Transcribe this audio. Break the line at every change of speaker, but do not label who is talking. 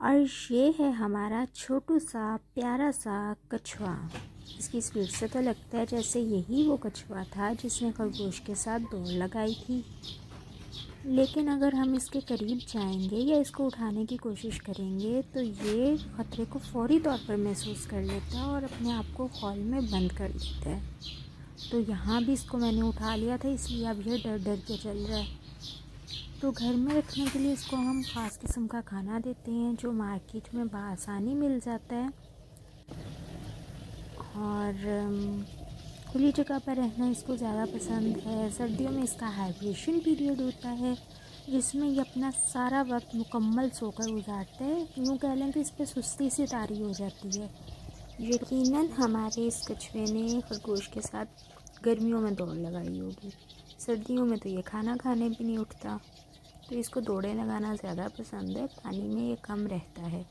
और ये है हमारा छोटू सा प्यारा सा कछुआ। इसकी स्पीड से तो लगता है जैसे यही वो कछुआ था जिसने खरगोश के साथ दौड़ लगाई थी। लेकिन अगर हम इसके करीब जाएंगे या इसको उठाने की कोशिश करेंगे तो ये ख़तरे को फौरी तौर पर महसूस कर लेता है और अपने आप को हॉल में बंद कर लेता है। तो यहाँ भी इसको मैंने उठा लिया था, इसलिए अब ये डर डर के चल रहा है। तो घर में रखने के लिए इसको हम ख़ास किस्म का खाना देते हैं जो मार्केट में बआसानी मिल जाता है। और खुली जगह पर रहना इसको ज़्यादा पसंद है। सर्दियों में इसका हाइब्रेशन पीरियड होता है जिसमें ये अपना सारा वक्त मुकम्मल सोकर गुजारता है। यूँ कह लें कि इस पर सुस्ती सी तारी हो जाती है। यकीनन हमारे इस कछुए ने खरगोश के साथ गर्मियों में दौड़ लगाई होगी। सर्दियों में तो ये खाना खाने भी नहीं उठता, तो इसको दौड़ें लगाना ज़्यादा पसंद है। पानी में ये कम रहता है।